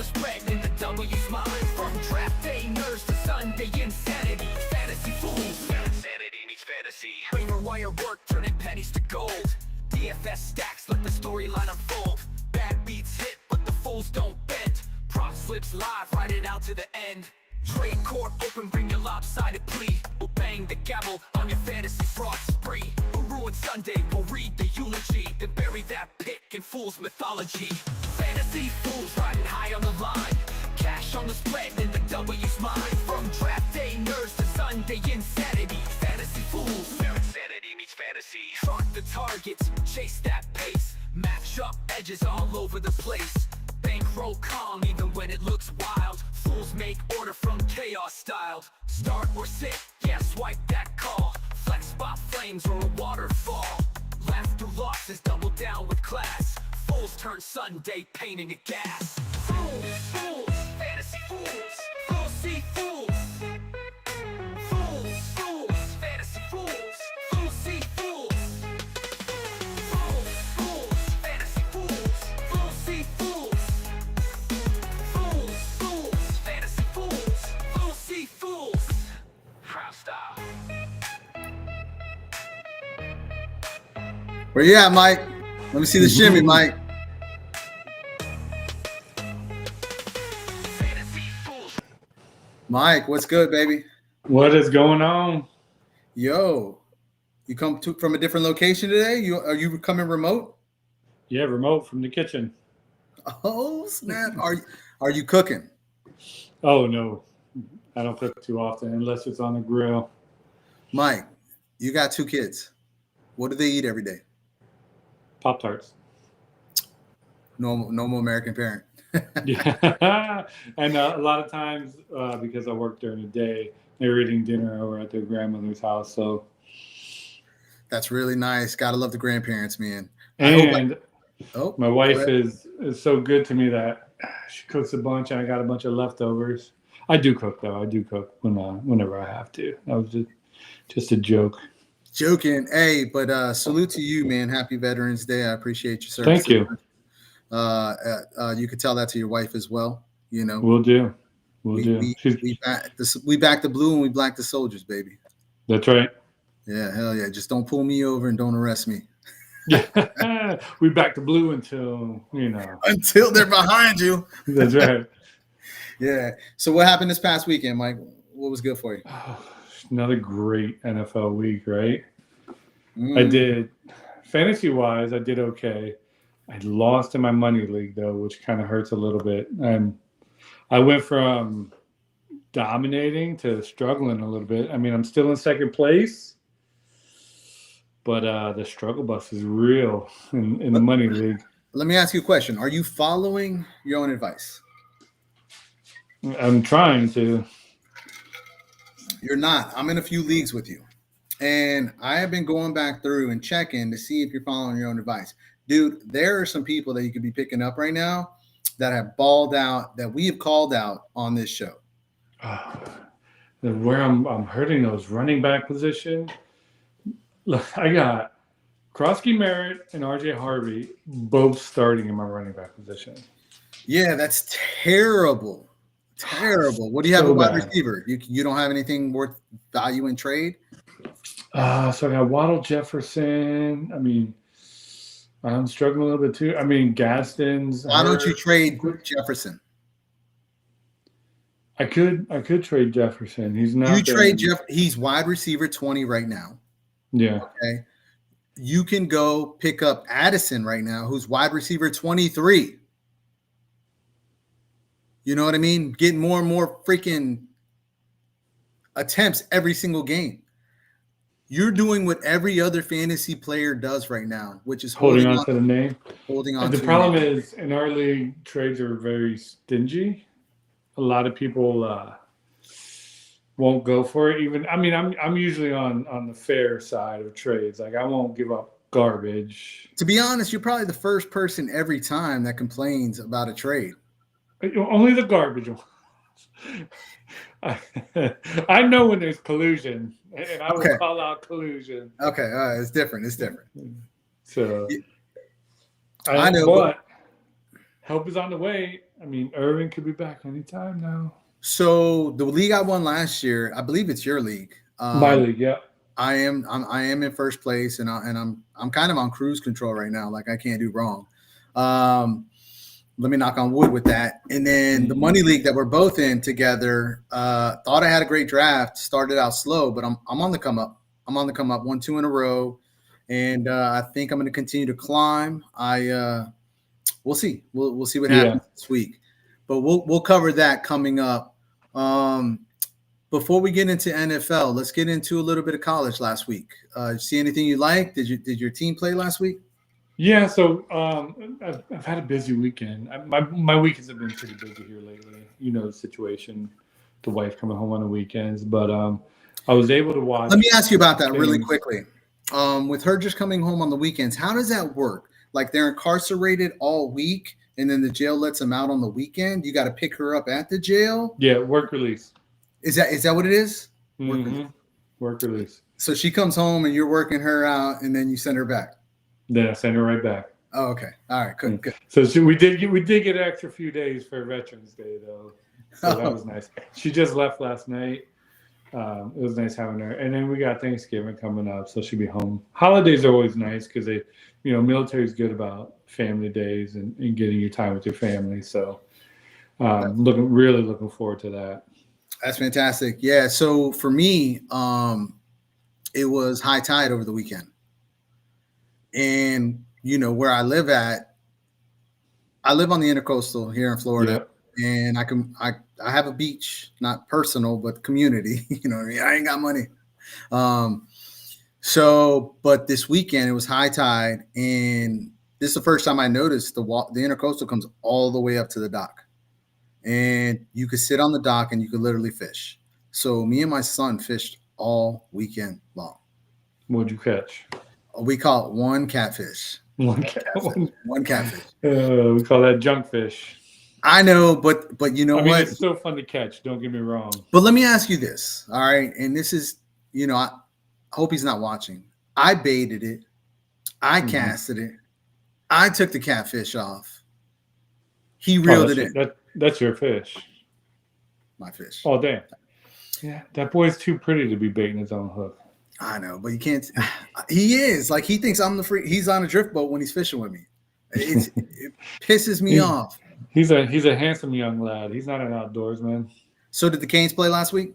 spread and the W's mine. From draft day nerves to Sunday insanity. Fantasy fools. Insanity meets fantasy. Waiver wire work, turning pennies to gold. DFS stacks, let the storyline unfold. Bad beats hit, but the fools don't bend. Prop slips live, ride it out to the end. Trade court open, bring your lopsided plea. We'll bang the gavel on your fantasy fraud spree. We'll ruin Sunday, we'll read the eulogy, then bury that pick in Foolz mythology. Fantasy fools riding high on the line. Cash on the spread and the W's mine. From draft day nerves to Sunday insanity. Fantasy fools, where insanity meets fantasy. Chart the targets, chase that pace. Match up edges all over the place. Bankroll calm even when it looks wild. Fools make order from chaos styled. Start or sit, yeah, swipe that call. Flex spot flames or a waterfall. Laughter losses, double down with class. Fools turn Sunday pain into gas. Fools, fools, fantasy fools. Fools see fools. Fools, fools, fantasy fools. Fools see fools. Fools, fools, fantasy fools. Fools see fools. Fools, fools, fantasy fools. Fools see fools. Crowd style. Where you at, Mike? Let me see the shimmy, Mike. Mike, what's good, baby? What is going on? Yo, you come from a different location today? Are you coming remote? Yeah, remote from the kitchen. Oh snap! Are you cooking? Oh no, I don't cook too often unless it's on the grill. Mike, you got 2 kids. What do they eat every day? Pop-Tarts. Normal American parent. Yeah, and a lot of times because I work during the day, they're eating dinner over at their grandmother's house. So that's really nice. Gotta love the grandparents, man. And my wife ahead. is so good to me that she cooks a bunch, and I got a bunch of leftovers. I do cook though. I do cook whenever I have to. That was just a joke. Joking. Hey, but salute to you, man. Happy Veterans Day. I appreciate your service. Thank you. You could tell that to your wife as well. You know, We'll do. We back the blue and we black the soldiers, baby. That's right. Yeah, hell yeah. Just don't pull me over and don't arrest me. Yeah, we back to blue until until they're behind you. That's right. Yeah. So what happened this past weekend, Mike? What was good for you? Another great NFL week, right? I did fantasy-wise. I did okay. I lost in my money league though, which kind of hurts a little bit. And I went from dominating to struggling a little bit. I mean, I'm still in second place, but the struggle bus is real in the money league. Let me ask you a question. Are you following your own advice? I'm trying to. You're not. I'm in a few leagues with you. And I have been going back through and checking to see if you're following your own advice. Dude, there are some people that you could be picking up right now that have balled out, that we have called out on this show. Where I'm hurting those running back position. Look, I got Krosky Merritt and RJ Harvey both starting in my running back position. Yeah, that's terrible. Terrible. What do you have a wide receiver? You don't have anything worth value in trade? So I got Waddle, Jefferson. I mean, I'm struggling a little bit too. I mean, Gaston's. Why don't you trade Jefferson? I could trade Jefferson. He's not. You trade Jeff. He's wide receiver 20 right now. Yeah. Okay. You can go pick up Addison right now, who's wide receiver 23. You know what I mean? Getting more and more freaking attempts every single game. You're doing what every other fantasy player does right now, which is holding on to the name. Holding on. The problem is, in our league, trades are very stingy. A lot of people won't go for it. Even I mean, I'm usually on the fair side of trades. Like I won't give up garbage. To be honest, you're probably the first person every time that complains about a trade. Only the garbage ones. I know when there's collusion, and I will call out collusion. Okay, it's different. It's different. So I know, but help is on the way. I mean, Irvin could be back anytime now. So the league I won last year, I believe it's your league. My league, yeah. I am in first place, and I'm kind of on cruise control right now. Like I can't do wrong. Let me knock on wood with that. And then the money league that we're both in together, thought I had a great draft. Started out slow, but I'm on the come up. I'm on the come up. 1-2 in a row, and I think I'm going to continue to climb. We'll see. We'll see what happens this week, but we'll cover that coming up. Before we get into NFL, let's get into a little bit of college last week. See anything you like? Did your team play last week? Yeah, so I've had a busy weekend. My weekends have been pretty busy here lately. You know the situation, the wife coming home on the weekends. But I was able to watch. Let me ask you about that really quickly. With her just coming home on the weekends, how does that work? Like they're incarcerated all week, and then the jail lets them out on the weekend. You got to pick her up at the jail. Yeah, work release. Is that what it is? Work release. So she comes home and you're working her out, and then you send her back. Then I send her right back. Oh, okay. All right. Good. So we did get an extra few days for Veterans Day though. So that was nice. She just left last night. It was nice having her. And then we got Thanksgiving coming up, so she'll be home. Holidays are always nice because they, military is good about family days and getting your time with your family. So really looking forward to that. That's fantastic. Yeah. So for me, it was high tide over the weekend. And, where I live I live on the Intercoastal here in Florida. Yep. And I have a beach, not personal, but community. I ain't got money. But this weekend it was high tide, and this is the first time I noticed the Intercoastal comes all the way up to the dock, and you could sit on the dock and you could literally fish. So me and my son fished all weekend long. What'd you catch? We call it one catfish. One catfish. We call that junk fish. I know, but you know what? It's still fun to catch. Don't get me wrong. But let me ask you this, all right? And this is, I hope he's not watching. I baited it. I casted it. I took the catfish off. He reeled it in. That's your fish. My fish. Oh, damn. Yeah, that boy's too pretty to be baiting his own hook. I know, but you can't. He is. Like, he thinks I'm the free. He's on a drift boat when he's fishing with me. It pisses me off. He's a handsome young lad. He's not an outdoorsman. So did the Canes play last week?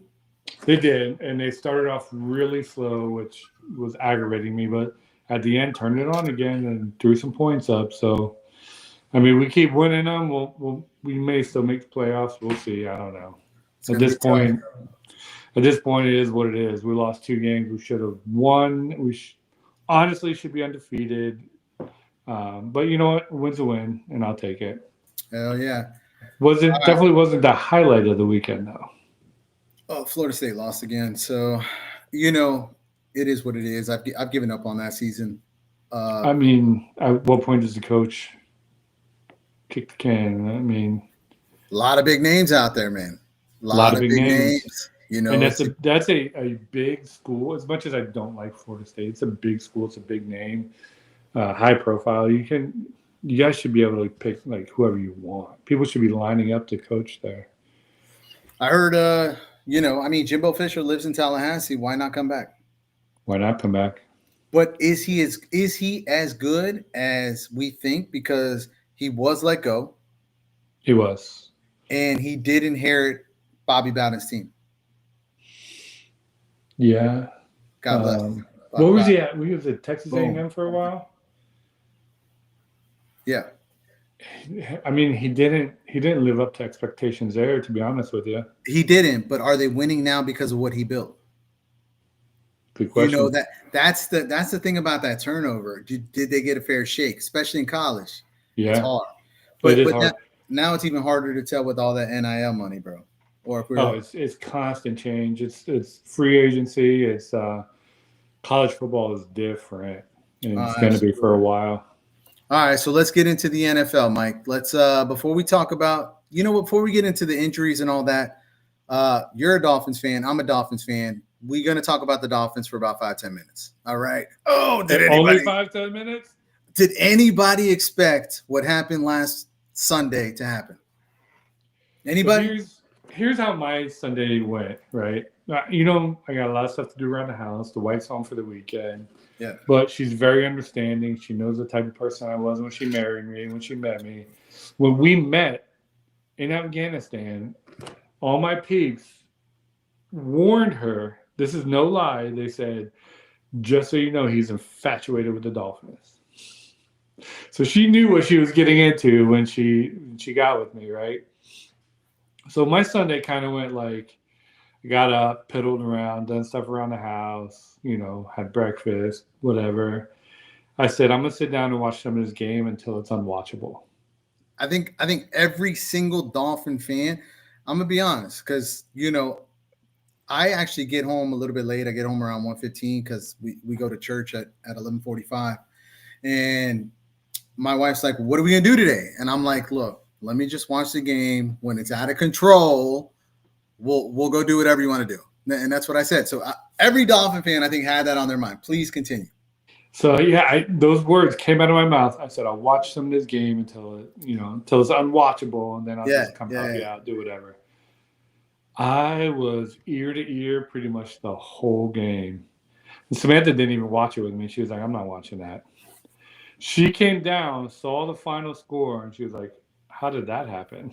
They did, and they started off really slow, which was aggravating me. But at the end, turned it on again and threw some points up. So, we keep winning them. We may still make the playoffs. We'll see. I don't know. At this point, it is what it is. We lost 2 games. We should have won. We honestly should be undefeated. But you know what? A win's a win, and I'll take it. Hell yeah. Definitely wasn't the highlight of the weekend, though. Oh, Florida State lost again. So, it is what it is. I've given up on that season. At what point does the coach kick the can? A lot of big names out there, man. A lot of big names. And that's a big school. As much as I don't like Florida State, it's a big school. It's a big name, high profile. You guys should be able to pick like whoever you want. People should be lining up to coach there. I heard, Jimbo Fisher lives in Tallahassee. Why not come back? Why not come back? But is he as good as we think? Because he was let go. He was. And he did inherit Bobby Bowden's team. Yeah. God bless him. What was he at? He was at Texas A&M for a while. Yeah. He didn't live up to expectations there, to be honest with you. He didn't, but are they winning now because of what he built? Good question. That's the thing about that turnover. Did they get a fair shake, especially in college? Yeah. It's hard. But hard. Now it's even harder to tell with all that NIL money, bro. Or if it's constant change. It's free agency. It's college football is different, and it's going to be for a while. All right, so let's get into the NFL, Mike. Let's before we talk about, before we get into the injuries and all that, you're a Dolphins fan. I'm a Dolphins fan. We're going to talk about the Dolphins for about 5-10 minutes. All right. Oh, only 5-10 minutes? Did anybody expect what happened last Sunday to happen? Anybody? So here's how my Sunday went, right? I got a lot of stuff to do around the house. The wife's home for the weekend. Yeah. But she's very understanding. She knows the type of person I was when she married me, when she met me. When we met in Afghanistan, all my peeps warned her, this is no lie, they said, just so you know, he's infatuated with the Dolphins. So she knew what she was getting into when she got with me, right? So my Sunday kind of went like, I got up, piddled around, done stuff around the house, had breakfast, whatever. I said, I'm going to sit down and watch some of this game until it's unwatchable. I think every single Dolphin fan, I'm going to be honest, because, I actually get home a little bit late. I get home around 1:15 because we go to church at 11:45. And my wife's like, what are we going to do today? And I'm like, look, let me just watch the game. When it's out of control, we'll go do whatever you want to do. And that's what I said. So every Dolphin fan, I think, had that on their mind. Please continue. So, yeah, those words came out of my mouth. I said, I'll watch some of this game until it's unwatchable, and then I'll just come help you out, do whatever. I was ear to ear pretty much the whole game. And Samantha didn't even watch it with me. She was like, I'm not watching that. She came down, saw the final score, and she was like, how did that happen?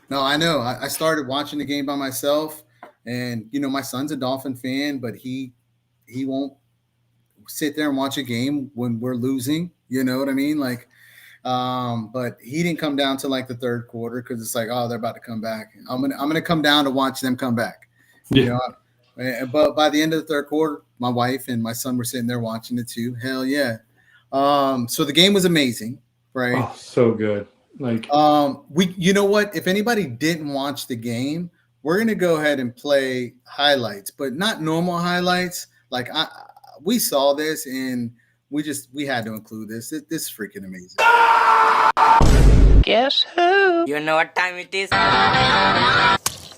No, I know. I started watching the game by myself, and, my son's a Dolphin fan, but he won't sit there and watch a game when we're losing. You know what I mean? Like, but he didn't come down to like the third quarter because it's like, oh, they're about to come back. I'm gonna come down to watch them come back. Yeah. But by the end of the third quarter, my wife and my son were sitting there watching it too. Hell yeah. So the game was amazing, right? Oh, so good. Like, you know what? If anybody didn't watch the game, we're gonna go ahead and play highlights, but not normal highlights. Like we saw this and we had to include this. This is freaking amazing. Guess who? You know what time it is?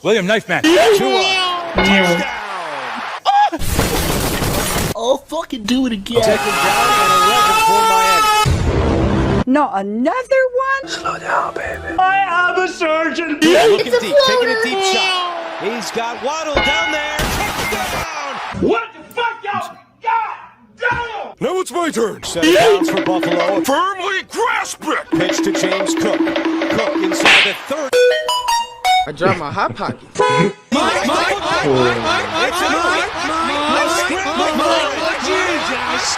William Knifeman. Touchdown! Oh, fucking do it again. Take him down and 11 for Miami. No, another one? Slow down, baby. I am a surgeon. Looking deep, taking a deep shot. He's got Waddle down there. Touchdown! What the fuck, y'all? God damn! Now it's my turn. Set of downs for Buffalo. Firmly grasp it. Pitch to James Cook. Cook inside the 30. I dropped my hot pocket.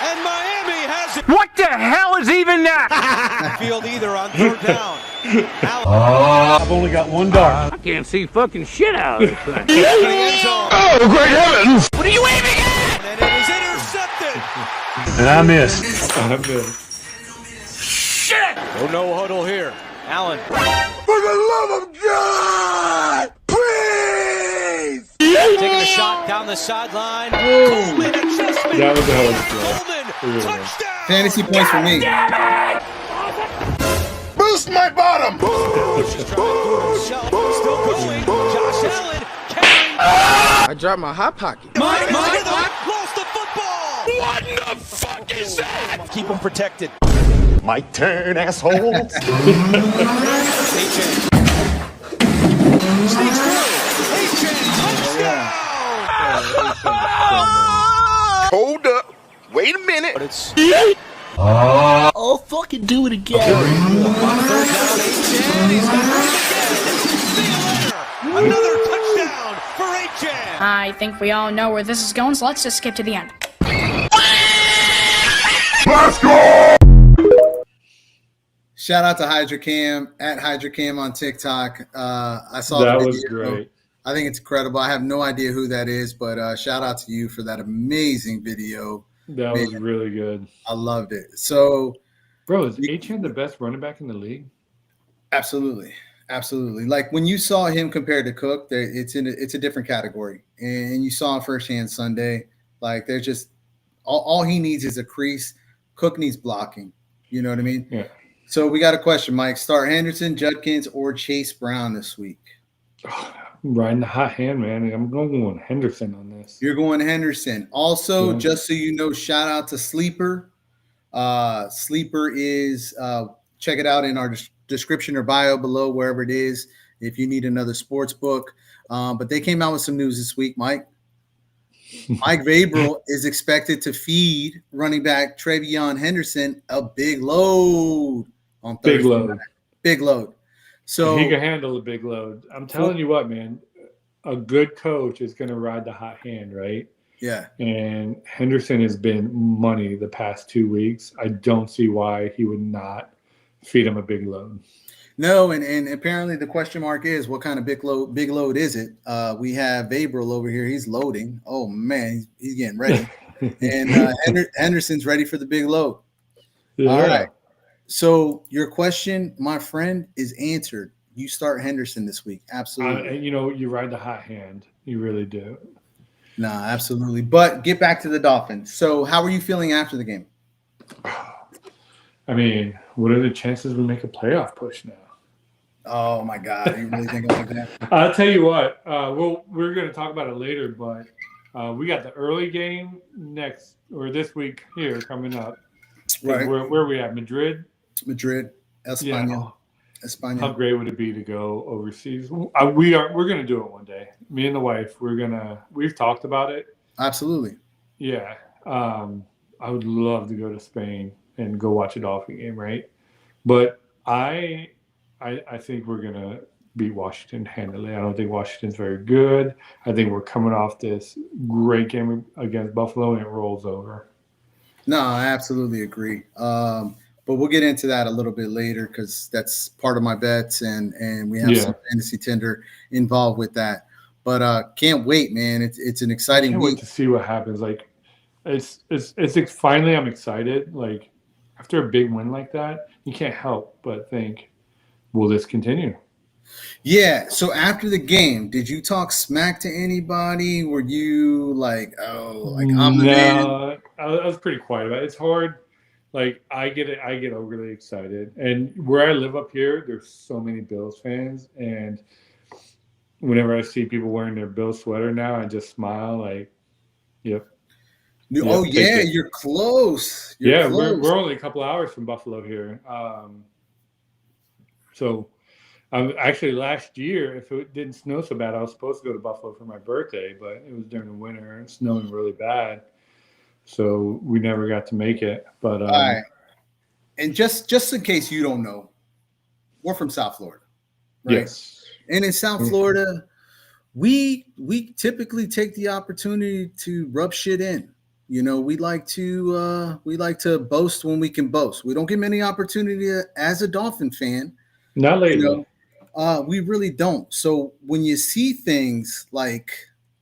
And Miami has it. What the hell is even that? Field either on third down. I've only got one dart. I can't see fucking shit out of this thing. Oh, great heavens! What are you waving at? And it is intercepted. And I missed. Shit! No huddle here. Allen. For the love of God! Please! Taking a shot down the sideline. Coleman adjustment. That was a hell of a throw. Coleman, touchdown! Fantasy points for me. Boost my bottom! He's trying to do it himself. Still going. Josh Allen carrying. I dropped my hot pocket. Lost the football! What the fuck is that? Keep him protected. My turn, asshole. A-Chain. Sneaks through. A-Chain, touchdown! Hold up. Wait a minute. But it's Oh, fucking do it again. on third down. A-Chain, he's got it again. Another touchdown for A-Chain. I think we all know where this is going, so let's just skip to the end. Let's go! Shout out to HydraCam at HydraCam on TikTok. I saw That the was video. great. I think it's incredible. I have no idea who that is, but shout out to you for that amazing video. That was really good. I loved it. So, Bro, is A-Chan the best running back in the league? absolutely. Like when you saw him compared to Cook, it's a different category. And you saw it firsthand Sunday. Like there's just all he needs is a crease. Cook needs blocking. You know what I mean? Yeah. So we got a question, Mike. Start Henderson, Judkins, or Chase Brown this week? Oh, I'm riding the hot hand, man. I'm going Henderson on this. You're going Henderson. Also, Yeah. just so you know, shout out to Sleeper. Sleeper is check it out in our description or bio below, wherever it is, if you need another sports book. But they came out with some news this week, Mike. Mike Vrabel is expected to feed running back Trevion Henderson a big load on Thursday. Big load. Big load. So he can handle a big load. I'm telling you what, man. A good coach is going to ride the hot hand, right? Yeah. And Henderson has been money the past 2 weeks. I don't see why he would not feed him a big load. No, and apparently the question mark is what kind of big load is it? We have Vrabel over here. He's loading. Oh, man, he's getting ready. And Henderson's ready for the big load. Yeah. All right. So your question, my friend, is answered. You start Henderson this week. Absolutely. You ride the hot hand. You really do. Nah, absolutely. But get back to the Dolphins. So how are you feeling after the game? I mean, what are the chances we make a playoff push now? Oh, my God. You really think like that? I'll tell you what. We're going to talk about it later, but we got the early game this week here coming up. Right. Where are we at? Madrid, España. Yeah. España. How great would it be to go overseas? We're going to do it one day. Me and the wife, we've talked about it. Absolutely. Yeah. I would love to go to Spain and go watch a Dolphin game, right? But I think we're going to beat Washington handily. I don't think Washington's very good. I think we're coming off this great game against Buffalo, and it rolls over. No, I absolutely agree. But we'll get into that a little bit later because that's part of my bets, and we have some Fantasy Tinder involved with that. But can't wait, man. It's an exciting can't week. wait to see what happens. Like, it's finally I'm excited. Like, after a big win like that, you can't help but think, will this continue? Yeah. So after the game, did you talk smack to anybody? Were you like, I'm the man? I was pretty quiet about it. It's hard. Like, I get overly excited. And where I live up here, there's so many Bills fans. And whenever I see people wearing their Bills sweater now, I just smile like, yep. Oh, yeah, you're close. You're close. We're only a couple hours from Buffalo here. So actually last year, if it didn't snow so bad, I was supposed to go to Buffalo for my birthday, but it was during the winter and snowing really bad. So we never got to make it. But all right. And just in case you don't know, we're from South Florida, right? Yes. And in South Florida, we typically take the opportunity to rub shit in. We like to boast when we can boast. We don't get many opportunities as a Dolphin fan. Not lately. We really don't. So when you see things like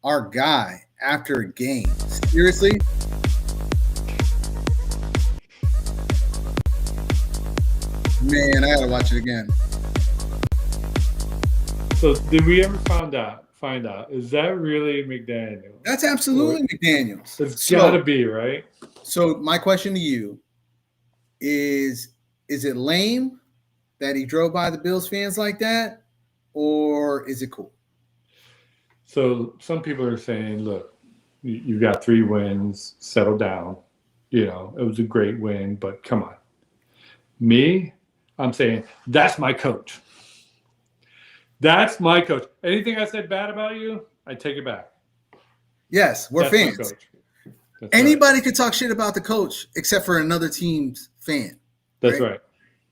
our guy after a game, seriously. Man, I gotta watch it again. So did we ever find out? Is that really McDaniels? That's absolutely McDaniels. It's gotta be, right? So my question to you is it lame that he drove by the Bills fans like that, or is it cool? So some people are saying, look, you got 3 wins, settle down. It was a great win, but come on. Me, I'm saying that's my coach. That's my coach. Anything I said bad about you, I take it back. Yes, we're fans. Anybody could talk shit about the coach except for another team's fan. That's right.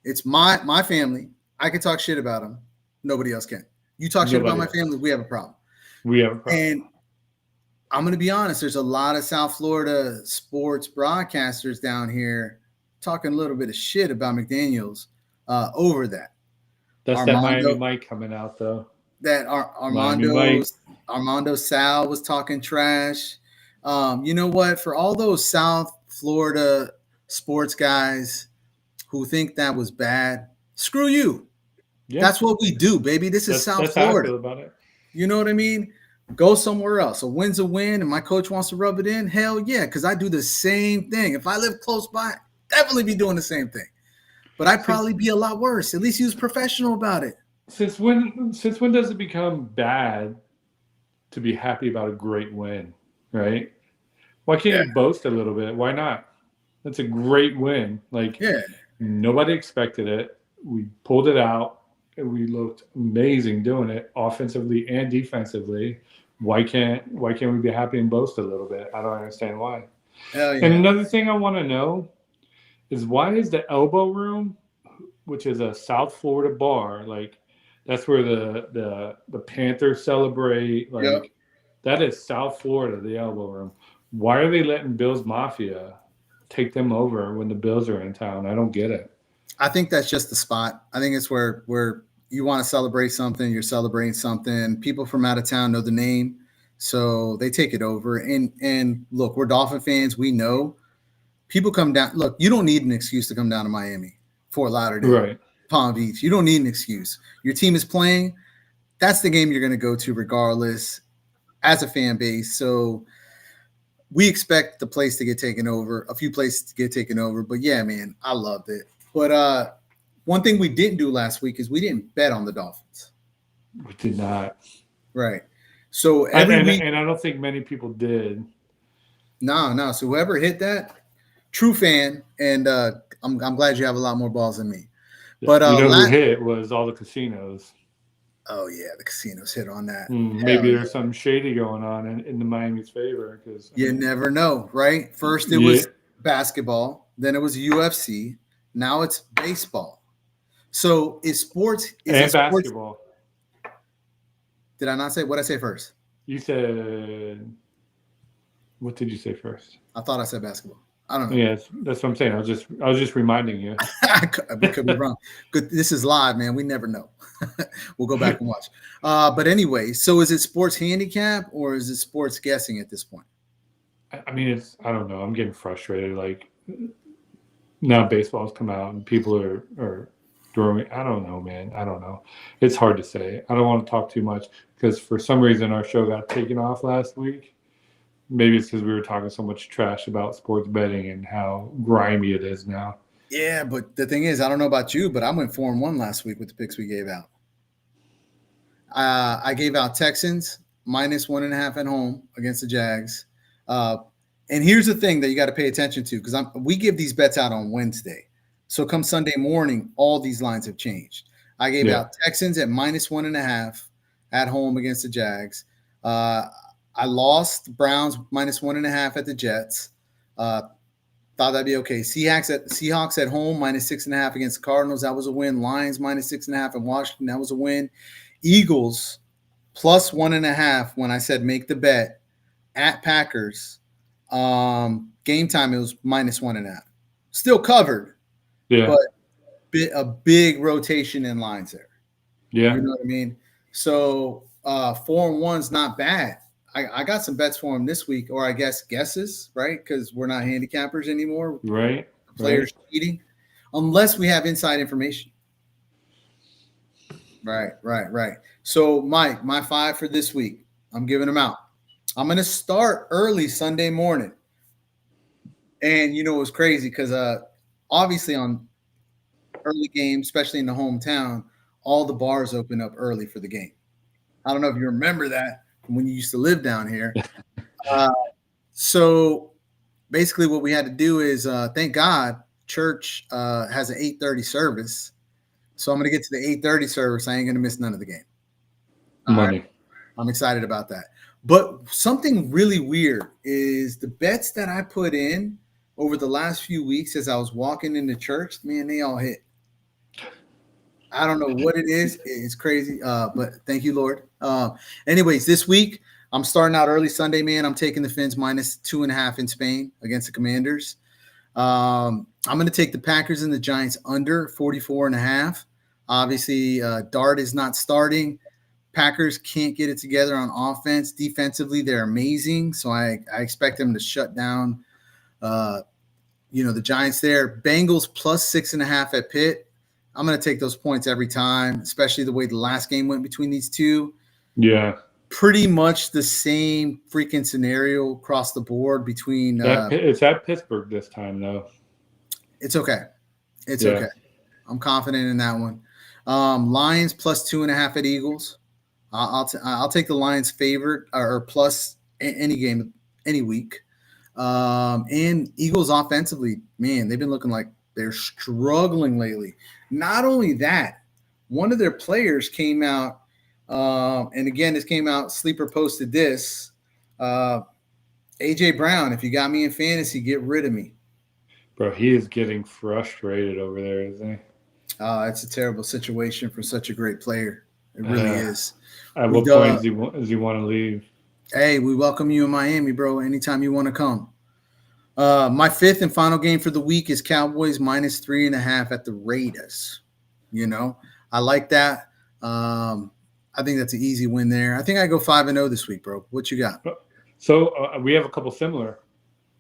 It's my family. I can talk shit about them. Nobody else can. You talk shit about my family, we have a problem. And I'm going to be honest, there's a lot of South Florida sports broadcasters down here talking a little bit of shit about McDaniels over that. That's that Miami Mike coming out, though. That Armando Sal was talking trash. You know what? For all those South Florida sports guys who think that was bad, screw you. Yeah. That's what we do, baby. This is South Florida. How I feel about it. You know what I mean? Go somewhere else. A win's a win, and my coach wants to rub it in. Hell yeah, because I do the same thing. If I live close by, definitely be doing the same thing. But I'd probably be a lot worse. At least he was professional about it. Since when does it become bad to be happy about a great win, right? Why can't you boast a little bit? Why not? That's a great win. Nobody expected it. we pulled it out, and we looked amazing doing it offensively and defensively. Why can't we be happy and boast a little bit? I don't understand why. Hell yeah. And another thing I want to know is why is the Elbow Room, which is a South Florida bar, like that's where the Panthers celebrate, like Yep. that is South Florida, the Elbow Room. Why are they letting Bills Mafia take them over when the Bills are in town? I don't get it. I think that's just the spot. I think it's where you want to celebrate something, you're celebrating something. People from out of town know the name, so they take it over. And look, we're Dolphin fans. We know people come down. Look, you don't need an excuse to come down to Miami, Fort Lauderdale, Right. Palm Beach. You don't need an excuse. Your team is playing. That's the game you're going to go to regardless as a fan base. So we expect the place to get taken over, a few places to get taken over. But yeah, man, I loved it. But one thing we didn't do last week is we didn't bet on the Dolphins. We did not. Right. So And every week, I don't think many people did. no. So whoever hit that, true fan, and I'm glad you have a lot more balls than me. But who hit was all the casinos. oh yeah, the casinos hit on that. Maybe there's something shady going on in the Miami's favor because You never know, right? First it was basketball, then it was UFC, now it's baseball. So is sports and basketball. Did I not say what I say first? You said, what did you say first? I thought I said basketball. I don't know. Yeah, that's what I'm saying. I was just reminding you. We could be wrong. Good. This is live, man. We never know. We'll go back and watch. But anyway, so is it sports handicap or is it sports guessing at this point? I mean, I don't know. I'm getting frustrated. Like now baseball's come out and people are throwing. I don't know, man. I don't know. It's hard to say. I don't want to talk too much because for some reason our show got taken off last week. Maybe it's because we were talking so much trash about sports betting and how grimy it is now. Yeah, but the thing is, I don't know about you, but I went 4-1 last week with the picks we gave out. I gave out Texans -1.5 at home against the Jags. And here's the thing that you got to pay attention to because we give these bets out on Wednesday. So come Sunday morning, all these lines have changed. I gave out Texans at -1.5 at home against the Jags. I lost Browns -1.5 at the Jets. Thought that'd be okay. Seahawks at home -6.5 against the Cardinals. That was a win. Lions -6.5 in Washington. That was a win. Eagles +1.5 when I said make the bet at Packers. Game time, it was -1.5. Still covered. Yeah. But a big rotation in lines there. Yeah. You know what I mean? So 4-1's not bad. I got some bets for him this week, or I guess guesses, right? Because we're not handicappers anymore. Right. Players cheating, unless we have inside information. Right. So, Mike, my 5 for this week, I'm giving them out. I'm going to start early Sunday morning. And, it was crazy because obviously on early games, especially in the hometown, all the bars open up early for the game. I don't know if you remember that from when you used to live down here. So basically what we had to do is, thank God, church has an 8:30 service. So I'm going to get to the 8:30 service. I ain't going to miss none of the game. Money. Right? I'm excited about that. But something really weird is the bets that I put in over the last few weeks as I was walking into church, man, they all hit. I don't know what it is. It's crazy. But thank you, Lord. Anyways, this week, I'm starting out early Sunday, man. I'm taking the Fins -2.5 in Spain against the Commanders. I'm going to take the Packers and the Giants under 44.5. Obviously, Dart is not starting. Packers can't get it together on offense. Defensively, they're amazing. So I expect them to shut down, the Giants there. Bengals +6.5 at Pitt. I'm going to take those points every time, especially the way the last game went between these two. Yeah. Pretty much the same freaking scenario across the board between. It's at Pittsburgh this time, though. It's okay. It's okay. I'm confident in that one. Lions +2.5 at Eagles. I'll take the Lions favorite or plus any game, any week. And Eagles offensively, man, they've been looking like they're struggling lately. Not only that, one of their players came out, and again, this came out. Sleeper posted this. AJ Brown, if you got me in fantasy, get rid of me. Bro, he is getting frustrated over there, isn't he? It's a terrible situation for such a great player. It really is. At what point does he want to leave? Hey, we welcome you in Miami, bro. Anytime you want to come. My fifth and final game for the week is Cowboys -3.5 at the Raiders. You know, I like that. I think that's an easy win there. I think I go 5-0 this week, bro. What you got? So we have a couple similar.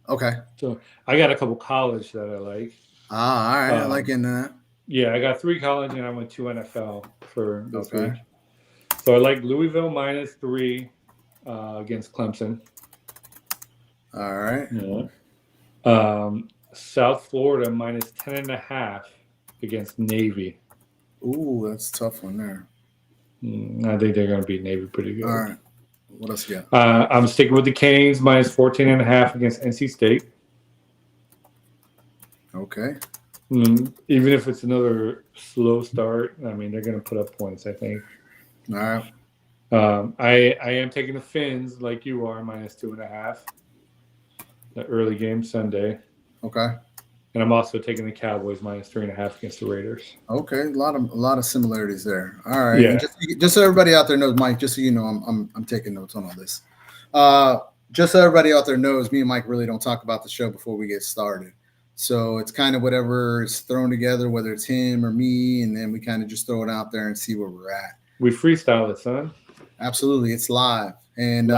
Okay. So I got a couple college that I like. All right. I like into that. Yeah, I got 3 college and I went 2 NFL for this week. So I like Louisville -3 against Clemson. All right. Yeah. South Florida -10.5 against Navy. Ooh, that's a tough one there. I think they're going to beat Navy pretty good. All right. What else you got? I'm sticking with the Canes -14.5 against NC State. Okay. Even if it's another slow start, I mean, they're going to put up points, I think. All right. I am taking the Fins like you are, -2.5. The early game Sunday. Okay. And I'm also taking the Cowboys -3.5 against the Raiders. Okay, a lot of similarities there. All right. Yeah. And just so everybody out there knows, Mike, just so you know, I'm taking notes on all this. Just so everybody out there knows, me and Mike really don't talk about the show before we get started. So it's kind of whatever is thrown together, whether it's him or me, and then we kind of just throw it out there and see where we're at. We freestyle it, son. Absolutely, it's live, and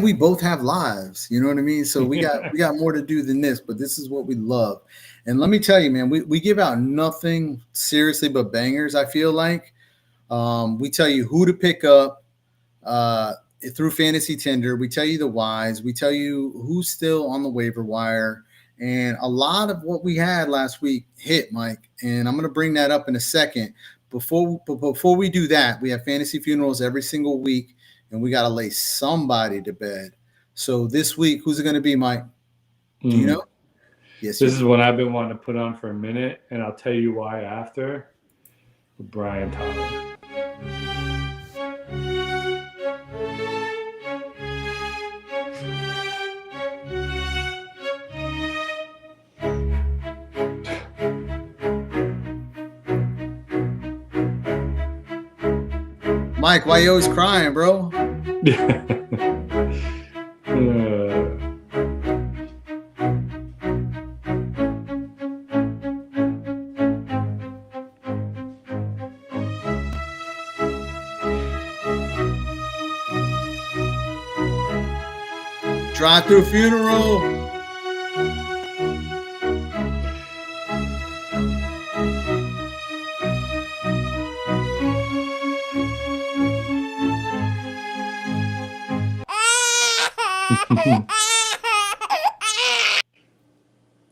we both have lives. You know what I mean? So we got more to do than this, but this is what we love. And let me tell you, man, we give out nothing seriously but bangers. I feel like we tell you who to pick up through Fantasy Tinder. We tell you the whys. We tell you who's still on the waiver wire. And a lot of what we had last week hit, Mike. And I'm going to bring that up in a second. Before we do that, we have fantasy funerals every single week, and we got to lay somebody to bed. So this week, who's it going to be, Mike? Do you know? Yes. This is what I've been wanting to put on for a minute, and I'll tell you why after. Brian Thomas. Mike, why you always crying, bro? Drive-through funeral.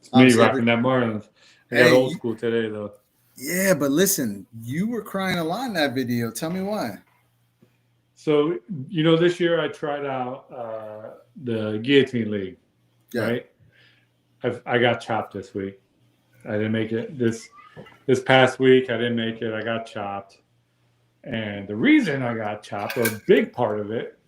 It's me rocking that Marlins. I got old school today, though. Yeah, but listen, you were crying a lot in that video. Tell me why. So, this year I tried out the Guillotine League, right? I got chopped this week. I didn't make it. This past week, I didn't make it. I got chopped. And the reason I got chopped, or a big part of it,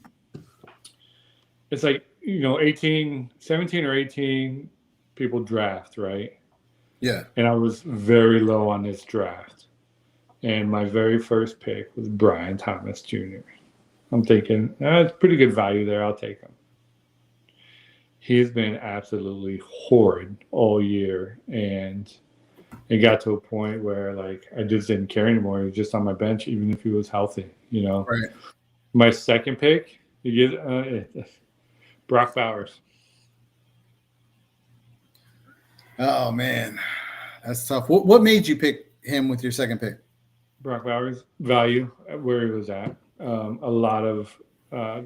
it's like, 17 or 18 people draft, right? Yeah. And I was very low on this draft. And my very first pick was Brian Thomas Jr. I'm thinking, it's pretty good value there. I'll take him. He's been absolutely horrid all year. And it got to a point where, I just didn't care anymore. He was just on my bench, even if he was healthy, Right. My second pick, you get Brock Bowers. Oh, man. That's tough. What made you pick him with your second pick? Brock Bowers, value, where he was at. A lot of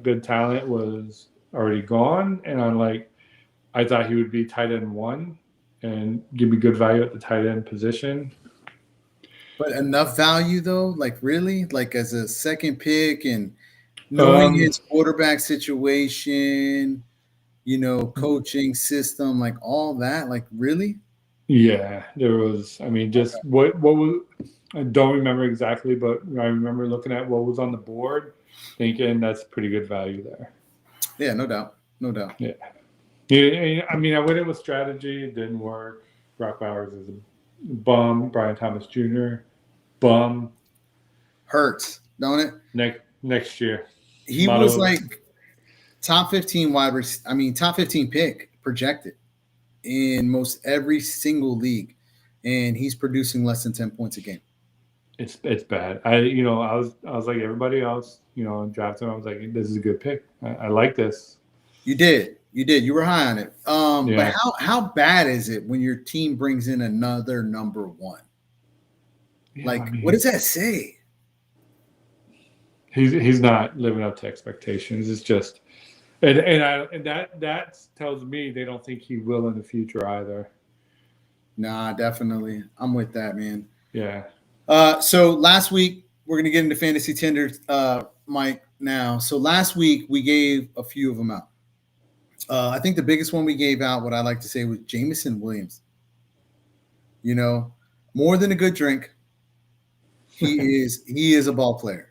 good talent was already gone. And I thought he would be tight end 1 and give me good value at the tight end position. But enough value, though? Really? As a second pick and knowing his quarterback situation, coaching system, all that, really? Yeah, there was. I mean, just what was. I don't remember exactly, but I remember looking at what was on the board, thinking that's pretty good value there. Yeah, no doubt. No doubt. Yeah. Yeah, I mean, I went in with strategy. It didn't work. Brock Bowers is a bum. Brian Thomas Jr. bum. Hurts, don't it? Next year. He was like top 15 top 15 pick projected in most every single league, and he's producing less than 10 points a game. It's bad. I was like everybody else, drafting. I was like, this is a good pick. I like this. You did. You were high on it. Yeah. But how bad is it when your team brings in another number one? Yeah, what does that say? He's not living up to expectations. It's just, and that tells me they don't think he will in the future either. Nah, definitely. I'm with that, man. Yeah. So last week we're gonna get into Fantasy Tinder, Mike. Now, so last week we gave a few of them out. I think the biggest one we gave out, what I like to say, was Jameis Williams. More than a good drink. He is a ball player.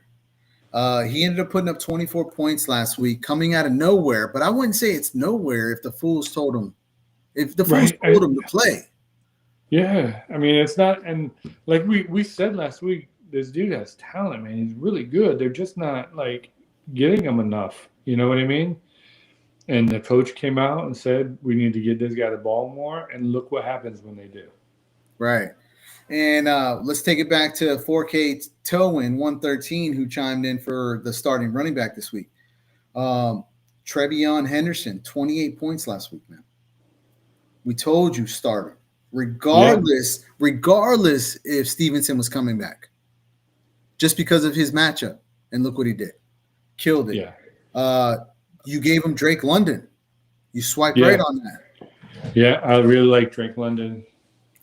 He ended up putting up 24 points last week, coming out of nowhere. But I wouldn't say it's nowhere if the Foolz told him, told him to play. Yeah, I mean, it's not, and like we said last week, this dude has talent, man. He's really good. They're just not like getting him enough. You know what I mean? And the coach came out and said, we need to get this guy the ball more, and look what happens when they do. Right. And let's take it back to 4K Towin 113, who chimed in for the starting running back this week. Trevion Henderson, 28 points last week, man. We told you start him. Regardless if Stevenson was coming back. Just because of his matchup. And look what he did. Killed it. Yeah. You gave him Drake London. You swiped right on that. Yeah, I really like Drake London.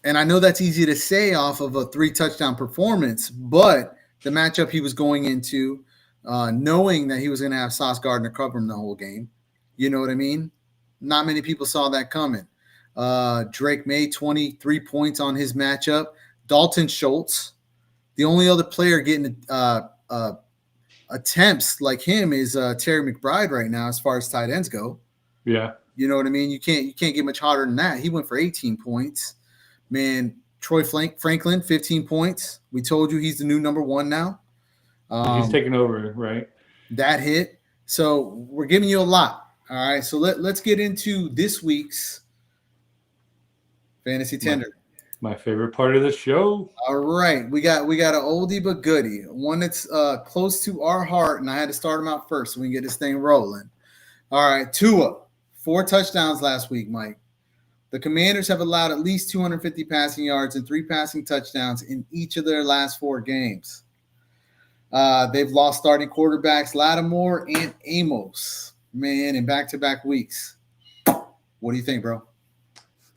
And I know that's easy to say off of a 3-touchdown performance, but the matchup he was going into, knowing that he was going to have Sauce Gardner cover him the whole game, you know what I mean? Not many people saw that coming. Drake made 23 points on his matchup. Dalton Schultz, the only other player getting attempts like him is Terry McBride right now as far as tight ends go. Yeah. You know what I mean? You can't get much harder than that. He went for 18 points. Man, Troy Franklin, 15 points. We told you he's the new number one now. He's taking over, right? That hit. So we're giving you a lot. All right. So let's get into this week's Fantasy Tinder. My favorite part of the show. All right. We got an oldie but goodie. One that's close to our heart, and I had to start him out first so we can get this thing rolling. All right. Tua, 4 touchdowns last week, Mike. The Commanders have allowed at least 250 passing yards and 3 passing touchdowns in each of their last 4 games. They've lost starting quarterbacks Lattimore and Amos, man, in back-to-back weeks. What do you think, bro?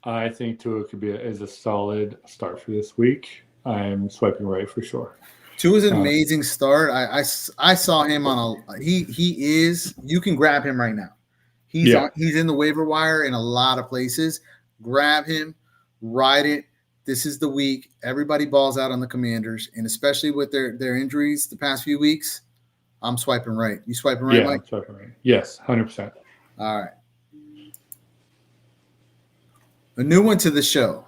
I think Tua could be a solid start for this week. I'm swiping right for sure. Tua's an amazing start. I saw him on he is. You can grab him right now. He's in the waiver wire in a lot of places. Grab him, ride it. This is the week. Everybody balls out on the Commanders, and especially with their injuries the past few weeks, I'm swiping right. You swiping right, Mike? I'm swiping right. Yes, 100%. All right. A new one to the show.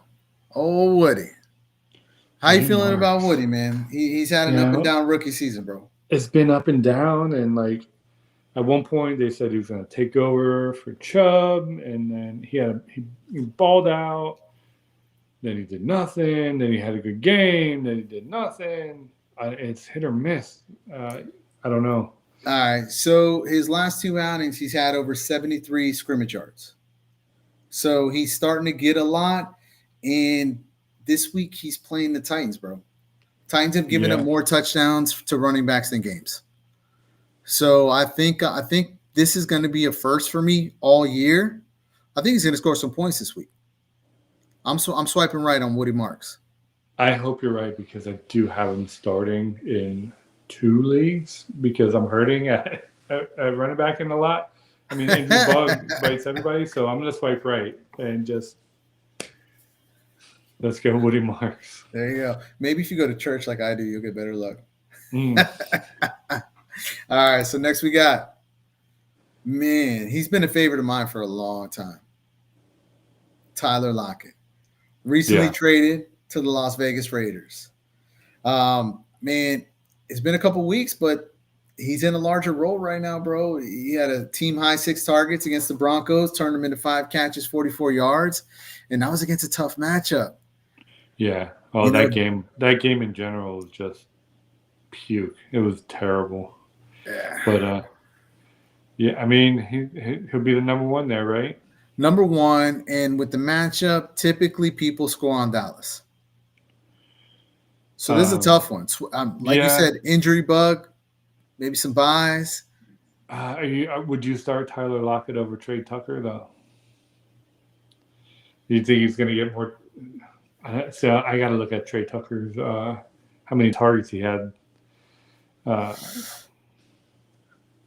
Oh, Woody. How you feeling about Woody, man? He's had an up and down rookie season, bro. It's been up and down, and like at one point they said he was going to take over for Chubb, and then he balled out. Then he did nothing. Then he had a good game. Then he did nothing. It's hit or miss. I don't know. All right. So his last 2 outings, he's had over 73 scrimmage yards. So he's starting to get a lot. And this week he's playing the Titans, bro. Titans have given up more touchdowns to running backs than games. So I think this is going to be a first for me all year. I think he's going to score some points this week. I'm swiping right on Woody Marks. I hope you're right because I do have him starting in 2 leagues because I'm hurting at running back in a lot. I mean, injury bug bites everybody, so I'm going to swipe right and just Let's go, Woody Marks. There you go. Maybe if you go to church like I do, you'll get better luck. All right. So next we got, man, he's been a favorite of mine for a long time. Tyler Lockett. Recently traded to the Las Vegas Raiders. Man, it's been a couple weeks, but he's in a larger role right now, bro. He had a team high 6 targets against the Broncos, turned them into 5 catches, 44 yards, and that was against a tough matchup. Yeah. Oh, that game in general was just puke. It was terrible. Yeah. But yeah, I mean, he'll be the number 1 there, right? Number 1, and with the matchup, typically people score on Dallas. So this is a tough one. Like you said, injury bug, maybe some buys. Would you start Tyler Lockett over Trey Tucker, though? Do you think he's going to get more? So I got to look at Trey Tucker's, how many targets he had. I'm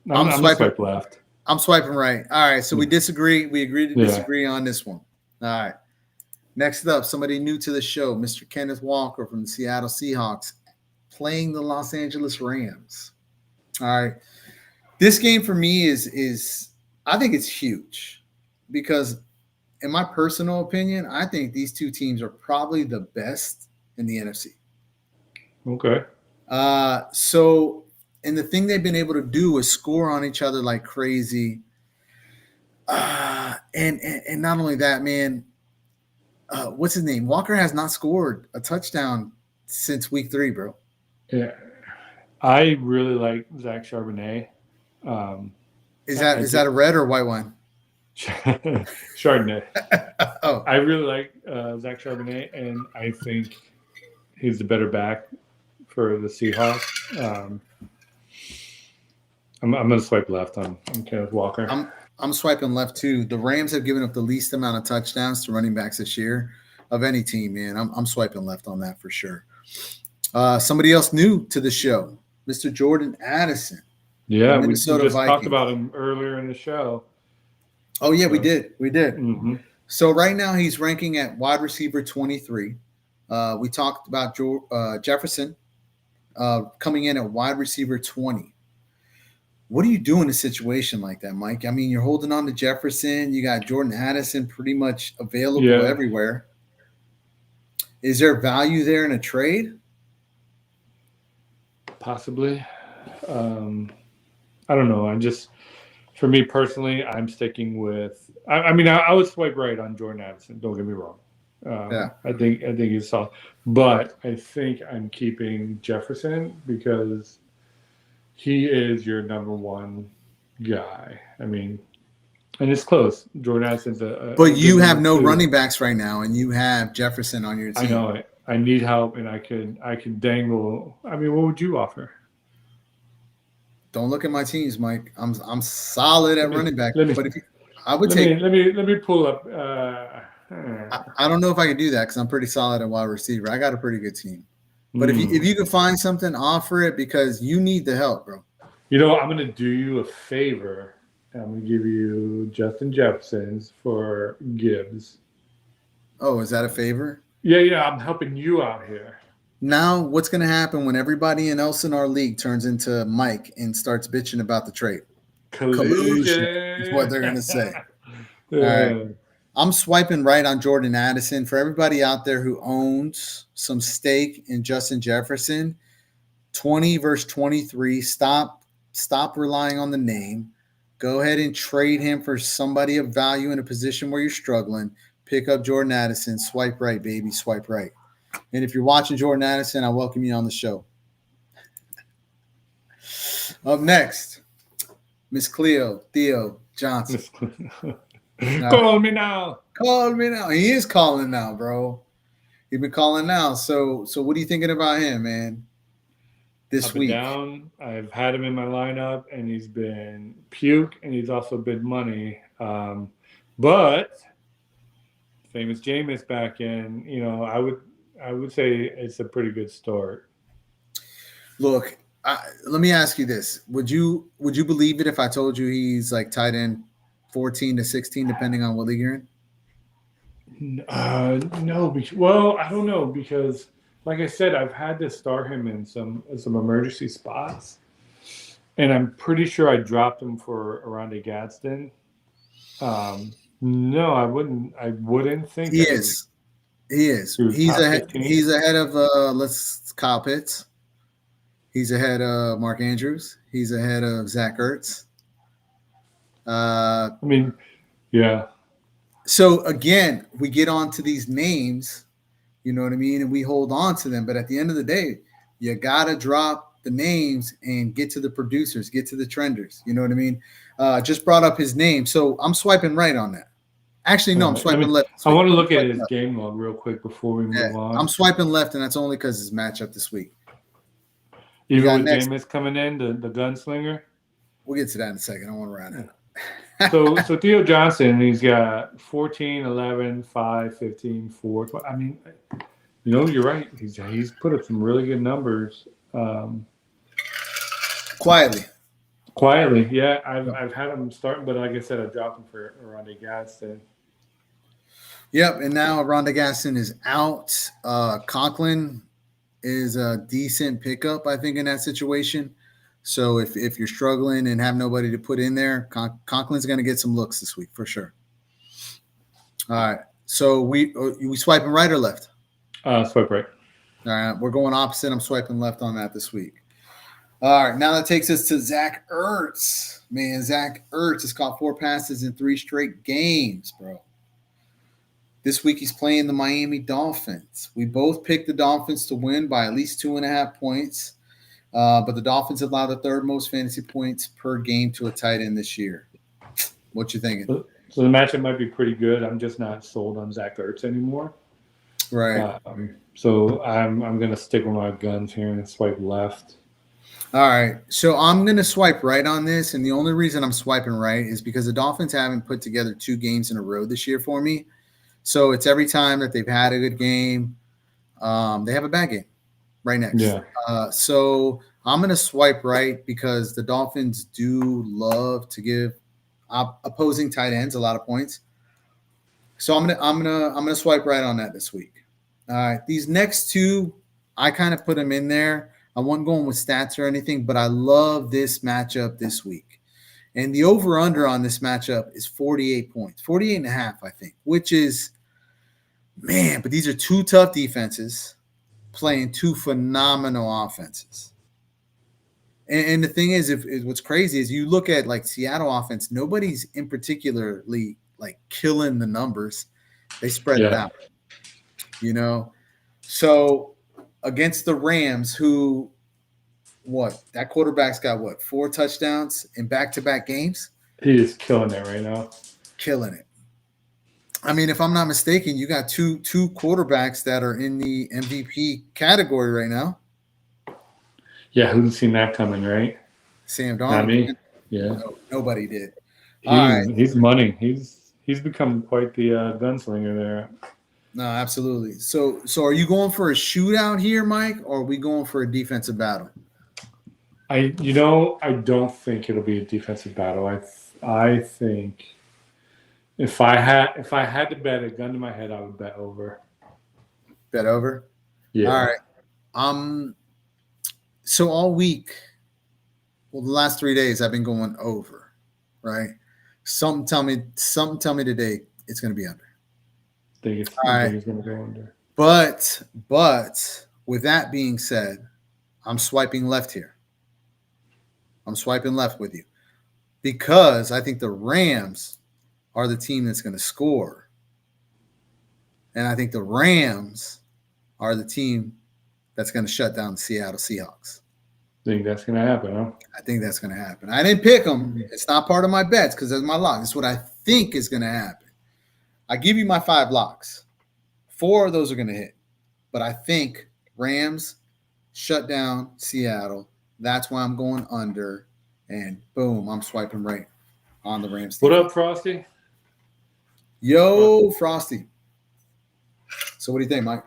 swipe left. I'm swiping right. All right, so we disagree. We agree to disagree on this one. All right. Next up, somebody new to the show, Mr. Kenneth Walker from the Seattle Seahawks, playing the Los Angeles Rams. All right. This game for me is I think it's huge because in my personal opinion, I think these two teams are probably the best in the NFC. Okay. So, and the thing they've been able to do is score on each other like crazy. And not only that, man, what's his name? Walker has not scored a touchdown since week 3, bro. Yeah. I really like Zach Charbonnet. Is that a red or white one? Chardonnay. Oh, I really like Zach Charbonnet, and I think he's the better back for the Seahawks. I'm going to swipe left on Kenneth Walker. I'm swiping left too. The Rams have given up the least amount of touchdowns to running backs this year of any team, man. I'm swiping left on that for sure. Somebody else new to the show, Mr. Jordan Addison. Yeah, we just talked about him earlier in the show. Oh, yeah, we did. Mm-hmm. So right now he's ranking at wide receiver 23. We talked about Jefferson coming in at wide receiver 20. What do you do in a situation like that, Mike? I mean, you're holding on to Jefferson. You got Jordan Addison pretty much available everywhere. Is there value there in a trade? Possibly. I don't know. For me personally, I'm sticking with. I mean, I would swipe right on Jordan Addison. Don't get me wrong. I think he's solid, but I think I'm keeping Jefferson because he is your number 1 guy. I mean, and it's close. Jordan Addison's but you have no running backs right now, and you have Jefferson on your team. I know it. I need help, and I could dangle. I mean, what would you offer? Don't look at my teams, Mike. I'm solid at running back. Let me pull up. I don't know if I can do that because I'm pretty solid at wide receiver. I got a pretty good team. But if you can find something, offer it because you need the help, bro. You know, I'm going to do you a favor. I'm going to give you Justin Jefferson's for Gibbs. Oh, is that a favor? Yeah. I'm helping you out here. Now, what's going to happen when everybody else in our league turns into Mike and starts bitching about the trade? Collusion is what they're going to say. All right. I'm swiping right on Jordan Addison. For everybody out there who owns some stake in Justin Jefferson, 20 versus 23, stop relying on the name. Go ahead and trade him for somebody of value in a position where you're struggling. Pick up Jordan Addison. Swipe right, baby. Swipe right. And if you're watching Jordan Addison, I welcome you on the show. Up next, Miss Theo Johnson. Call me now. Call me now. He is calling now, bro. He's been calling now. So what are you thinking about him, man? This week. Down. I've had him in my lineup, and he's been puke, and he's also been money. But famous Jameis back in. You know, I would say it's a pretty good start. Look, let me ask you this: Would you believe it if I told you he's like tight end 14 to 16, depending on what league you're in? No. Well, I don't know because, like I said, I've had to start him in some emergency spots, and I'm pretty sure I dropped him for Aronde Gadsden. No, I wouldn't. I wouldn't think He that is. He is. he was He's top ahead. 15. He's ahead of Kyle Pitts. He's ahead of Mark Andrews. He's ahead of Zach Ertz. I mean, yeah. So again, we get onto these names, you know what I mean, and we hold on to them. But at the end of the day, you gotta drop the names and get to the producers, get to the trenders. You know what I mean? Just brought up his name, so I'm swiping right on that. Actually, no, I'm swiping left. I want to look at his game log real quick before we move on. I'm swiping left, and that's only because his matchup this week. Even with Jameis coming in, the gunslinger. We'll get to that in a second. I want to round it up. So Theo Johnson, he's got 14, 11, 5, 15, 4. I mean, you're right. He's put up some really good numbers. Quietly, yeah. I've had him starting, but like I said, I dropped him for Aronde Gadsden. Yep, and now Aronde Gadsden is out. Conklin is a decent pickup, I think, in that situation. So if you're struggling and have nobody to put in there, Conklin's going to get some looks this week for sure. All right. So we swiping right or left? Swipe right. All right. We're going opposite. I'm swiping left on that this week. All right. Now that takes us to Zach Ertz. Man, Zach Ertz has caught 4 passes in 3 straight games, bro. This week he's playing the Miami Dolphins. We both picked the Dolphins to win by at least 2.5 points. But the Dolphins allow the 3rd most fantasy points per game to a tight end this year. What you thinking? So the matchup might be pretty good. I'm just not sold on Zach Ertz anymore. Right. So I'm going to stick with my guns here and swipe left. All right. So I'm going to swipe right on this. And the only reason I'm swiping right is because the Dolphins haven't put together 2 games in a row this year for me. So it's every time that they've had a good game, they have a bad game right next. Yeah. So I'm going to swipe right because the Dolphins do love to give opposing tight ends a lot of points. So I'm gonna swipe right on that this week. All right, these next 2, I kind of put them in there. I wasn't going with stats or anything, but I love this matchup this week. And the over-under on this matchup is 48 points, 48.5, I think, which is, man, but these are 2 tough defenses playing 2 phenomenal offenses. And the thing is, if what's crazy is you look at like Seattle offense, nobody's in particularly like killing the numbers. They spread it out, So against the Rams, who that quarterback's got 4 touchdowns in back-to-back games? He is killing it right now. Killing it. I mean, if I'm not mistaken, you got two quarterbacks that are in the MVP category right now. Yeah, who's seen that coming, right? Sam Darnold. Not me. Yeah. Nobody did. He's money. He's become quite the gunslinger there. No, absolutely. So are you going for a shootout here, Mike, or are we going for a defensive battle? I don't think it'll be a defensive battle. I think if I had to bet a gun to my head, I would bet over. Bet over? Yeah. All right. So all week, the last 3 days, I've been going over, right? Something tell me today it's going to be under. I think it's going to go under. But with that being said, I'm swiping left here. I'm swiping left with you because I think the Rams are the team that's going to score. And I think the Rams are the team that's going to shut down the Seattle Seahawks. Think that's going to happen, huh? I think that's going to happen. I didn't pick them. It's not part of my bets because that's my lock. It's what I think is going to happen. I give you my 5 locks. 4 of those are going to hit. But I think Rams shut down Seattle. That's why I'm going under. And boom, I'm swiping right on the Rams. What up, Frosty? Yo, Frosty. So what do you think, Mike?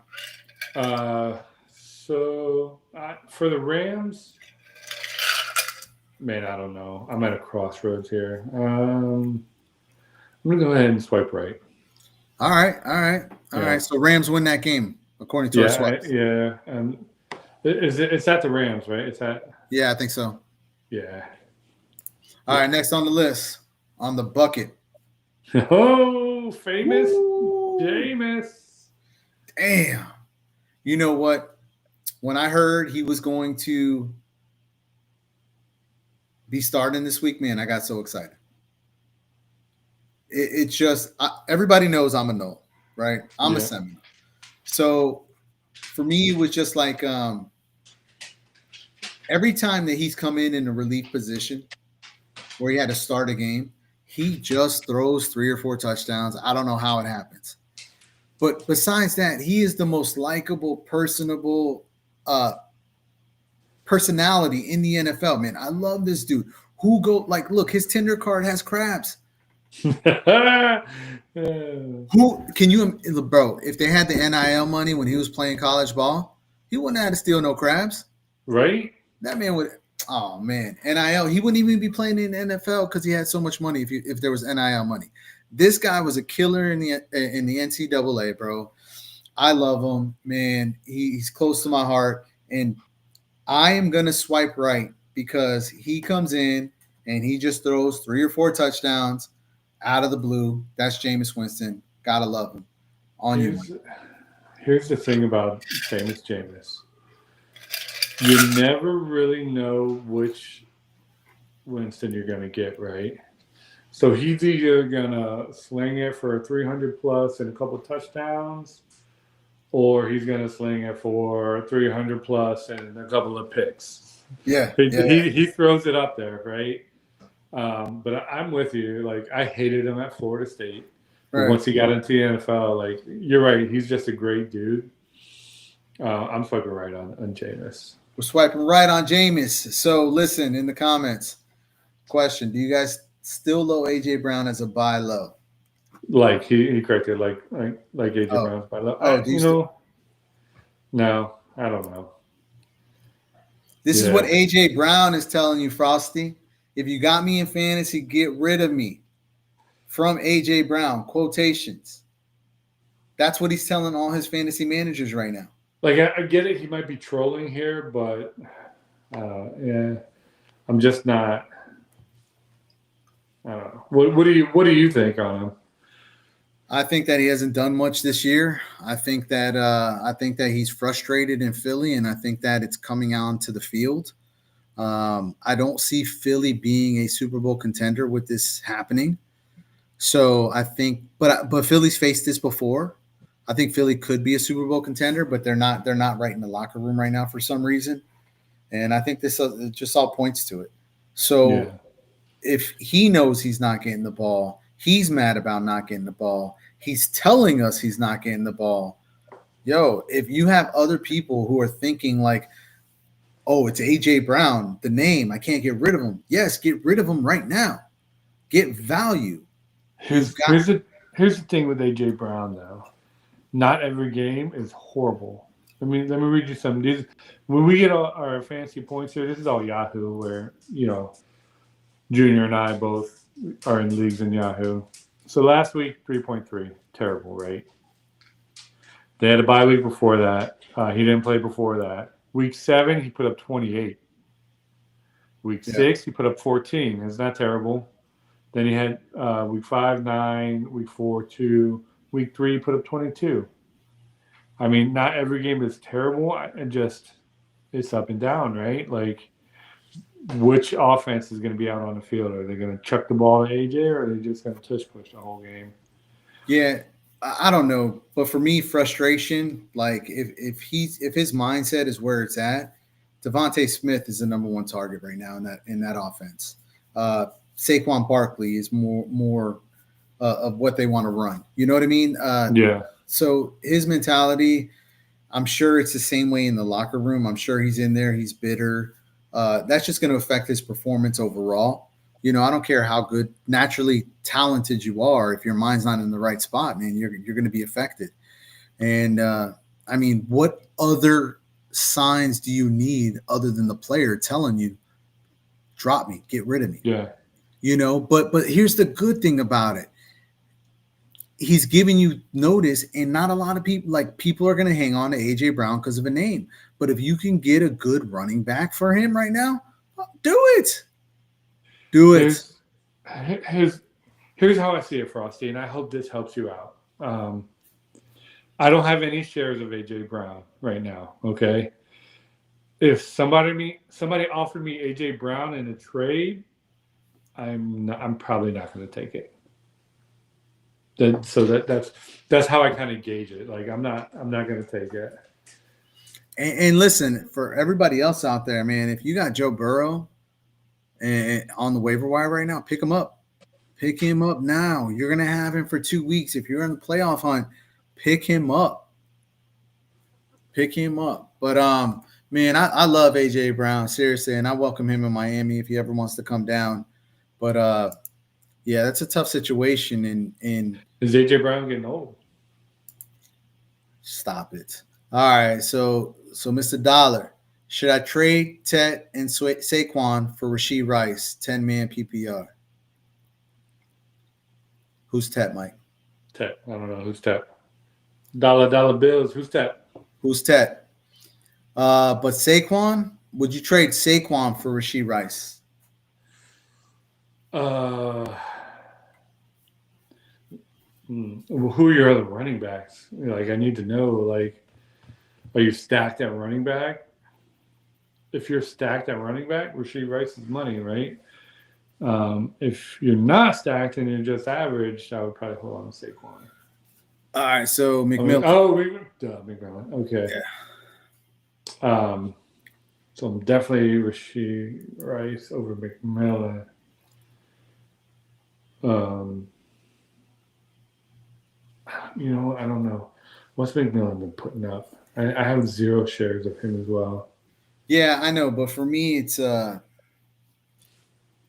For the Rams, man, I don't know. I'm at a crossroads here. I'm going to go ahead and swipe right. All right. All right. So Rams win that game according to our sweats. Yeah. And it's at the Rams, right? It's at. Yeah, I think so. Yeah. All right. Next on the list, on the bucket. Oh, famous Jameis. Damn. You know what? When I heard he was going to be starting this week, man, I got so excited. It's just everybody knows I'm a null, right? I'm a Seminole. So for me, it was just like every time that he's come in a relief position where he had to start a game, he just throws 3 or 4 touchdowns. I don't know how it happens. But besides that, he is the most likable, personable personality in the NFL, man. I love this dude. Look, his Tinder card has crabs. Who can you, bro? If they had the NIL money when he was playing college ball, he wouldn't have had to steal no crabs, right? That man would. Oh man, NIL. He wouldn't even be playing in the NFL because he had so much money. If there was NIL money, this guy was a killer in the NCAA, bro. I love him, man. He's close to my heart, and I am gonna swipe right because he comes in and he just throws 3 or 4 touchdowns out of the blue. That's Jameis Winston. Gotta love him. Here's the thing about famous Jameis. You never really know which Winston you're going to get, right? So he's either going to sling it for 300 plus and a couple touchdowns, or he's going to sling it for 300 plus and a couple of picks. Yeah. He throws it up there, right? But I'm with you. Like, I hated him at Florida State. Right. Once he got into the NFL, like, you're right. He's just a great dude. I'm swiping right on Jameis. We're swiping right on Jameis. So listen in the comments. Question: do you guys still low AJ Brown as a buy low? Like he corrected like AJ Brown's buy low. No, I don't know. This is what AJ Brown is telling you, Frosty. If you got me in fantasy, get rid of me. From AJ Brown, quotations. That's what he's telling all his fantasy managers right now. Like, I get it. He might be trolling here, but I'm just not. I don't know. What do you think on him? I think that he hasn't done much this year. I think that he's frustrated in Philly, and I think that it's coming on to the field. I don't see Philly being a Super Bowl contender with this happening. So I think, but Philly's faced this before. I think Philly could be a Super Bowl contender, but they're not right in the locker room right now for some reason. And I think this just all points to it. So if he knows he's not getting the ball, he's mad about not getting the ball. He's telling us he's not getting the ball. Yo, if you have other people who are thinking like, oh, it's AJ Brown, the name, I can't get rid of him. Yes, get rid of him right now. Get value. Here's the thing with AJ Brown, though. Not every game is horrible. Let me read you some. When we get our fancy points here, this is all Yahoo, where Junior and I both are in leagues in Yahoo. So last week, 3.3, terrible, right? They had a bye week before that. He didn't play before that. Week 7, he put up 28. Week 6, he put up 14. Isn't that terrible? Then he had week 5, 9, week 4, 2. Week 3, he put up 22. I mean, not every game is terrible. It's up and down, right? Like, which offense is going to be out on the field? Are they going to chuck the ball to AJ, or are they just going to tush push the whole game? Yeah, I don't know. But for me, frustration, like if his mindset is where it's at, Devontae Smith is the number 1 target right now in that offense. Saquon Barkley is more of what they want to run. You know what I mean? So his mentality, I'm sure it's the same way in the locker room. I'm sure he's in there. He's bitter. That's just going to affect his performance overall. I don't care how good, naturally talented you are. If your mind's not in the right spot, man, you're going to be affected. And I mean, what other signs do you need other than the player telling you, drop me, get rid of me? Yeah. But here's the good thing about it. he's giving you notice, and not a lot of people are going to hang on to AJ Brown because of a name. But if you can get a good running back for him right now, do it. Do it. Here's how I see it, Frosty, and I hope this helps you out. I don't have any shares of AJ Brown right now. Okay, if somebody offered me AJ Brown in a trade, I'm probably not going to take it. That's how I kind of gauge it. Like I'm not going to take it. And listen, for everybody else out there, man, if you got Joe Burrow on the waiver wire right now, pick him up. Pick him up now. You're going to have him for 2 weeks. If you're in the playoff hunt, pick him up. Pick him up. But, man, I love A.J. Brown, seriously, and I welcome him in Miami if he ever wants to come down. But, yeah, that's a tough situation. Is A.J. Brown getting old? Stop it. All right, so Mr. Dollar, should I trade Tet and Saquon for Rashee Rice, 10-man PPR? Who's Tet, Mike? Tet. I don't know. Who's Tet? Dollar bills. Who's Tet? Who's Tet? But Saquon, would you trade Saquon for Rashee Rice? Who are your other running backs? Like, I need to know, like, are you stacked at running back? If you're stacked at running back, Rashee Rice is money, right? If you're not stacked and you're just average, I would probably hold on to Saquon. All right, so McMillan. McMillan. Okay. Yeah. So I'm definitely Rashee Rice over McMillan. I don't know. What's McMillan been putting up? I have 0 shares of him as well. Yeah, I know, but for me, it's I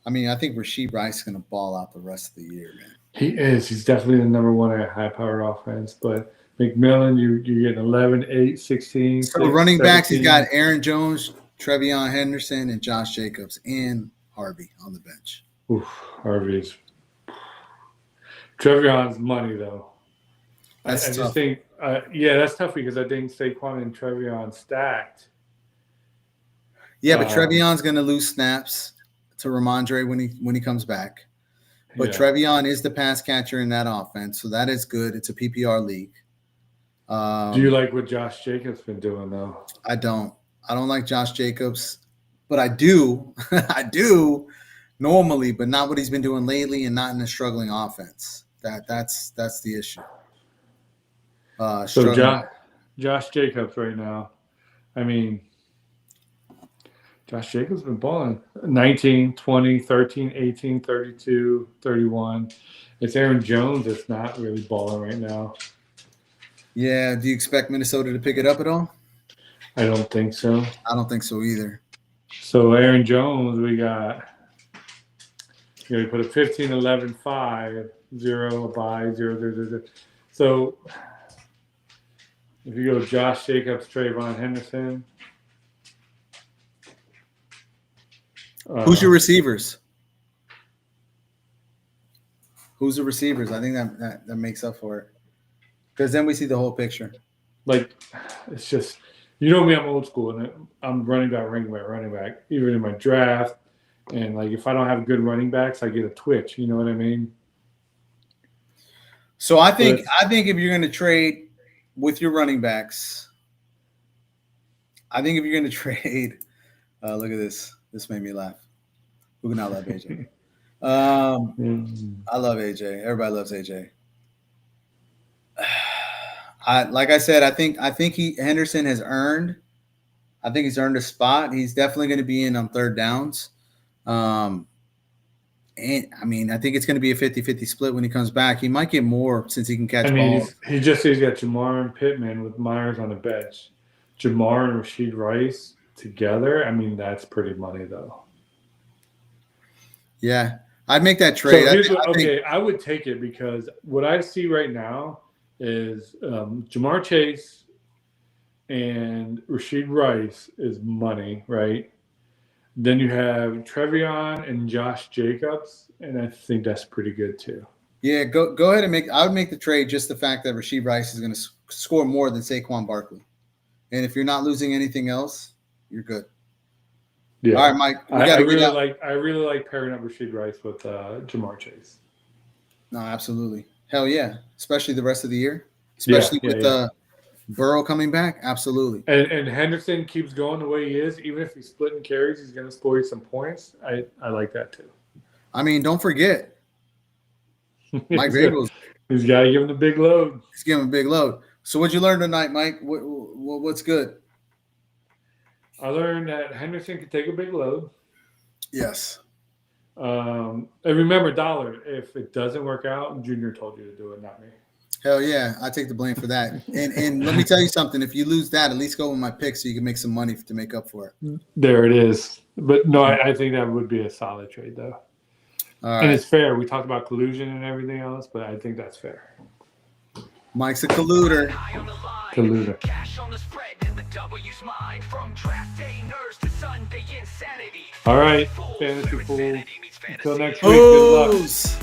think Rashee Rice is going to ball out the rest of the year, man. He is. He's definitely the number one at high-powered offense. But McMillan, you're getting 11, 8, 16. So 6, running 17. Backs, he's got Aaron Jones, Trevion Henderson, and Josh Jacobs, and Harvey on the bench. Oof, Harvey's. Trevion's money, though. I just think, that's tough because I think Saquon and Trevion stacked. Yeah, but Trevion's going to lose snaps to Ramondre when he comes back. But Trevion is the pass catcher in that offense, so that is good. It's a PPR league. Do you like what Josh Jacobs been doing, though? I don't like Josh Jacobs, but I do. I do normally, but not what he's been doing lately and not in a struggling offense. That's the issue. So Josh Jacobs right now, Josh Jacobs been balling 19, 20, 13, 18, 32, 31. It's Aaron Jones that's not really balling right now. Yeah. Do you expect Minnesota to pick it up at all? I don't think so. I don't think so either. So Aaron Jones, we put a 15, 11, 5, 0, a bye, 0, 0, 0, 0. So if you go Josh Jacobs, Trayvon Henderson. Who's your receivers? Who's the receivers? I think that makes up for it. Because then we see the whole picture. Like, it's just, me, I'm old school, and I'm running back, even in my draft. And, like, if I don't have good running backs, I get a twitch. You know what I mean? So I think if you're going to trade with your running backs, look at this. This made me laugh. Who can not love AJ? I love AJ. Everybody loves AJ. Like I said, I think Henderson has earned. I think he's earned a spot. He's definitely going to be in on third downs. And I think it's going to be a 50-50 split when he comes back. He might get more since he can catch balls. He's got Jamar and Pittman with Myers on the bench. Jamar and Rashee Rice together, that's pretty money, though. Yeah, I'd make that trade. So I would take it because what I see right now is Jamar Chase and Rashee Rice is money, right? Then you have Trevion and Josh Jacobs, and I think that's pretty good too. Yeah, go ahead and make. I would make the trade just the fact that Rashee Rice is going to score more than Saquon Barkley, and if you're not losing anything else, you're good. Yeah. All right, Mike. I really like pairing up Rashee Rice with Jamar Chase. No, absolutely. Hell yeah, especially the rest of the year, especially with Burrow coming back. Absolutely. And Henderson keeps going the way he is. Even if he's splitting carries, he's going to score you some points. I like that too. I mean, don't forget. Mike Vrabel's he's got to give him the big load. He's giving him a big load. So what'd you learn tonight, Mike? What's good? I learned that Henderson can take a big load. Yes. And remember, Dollar, if it doesn't work out, Junior told you to do it, not me. Hell yeah. I take the blame for that. And let me tell you something. If you lose that, at least go with my pick so you can make some money to make up for it. There it is. But no, I think that would be a solid trade, though. And it's fair. We talked about collusion and everything else, but I think that's fair. Mike's a colluder. Colluder. Cash on the spread and the W's mine. From draft day nerves to Sunday insanity. All right, Fantasy Fool. Until next week, good luck. Woes.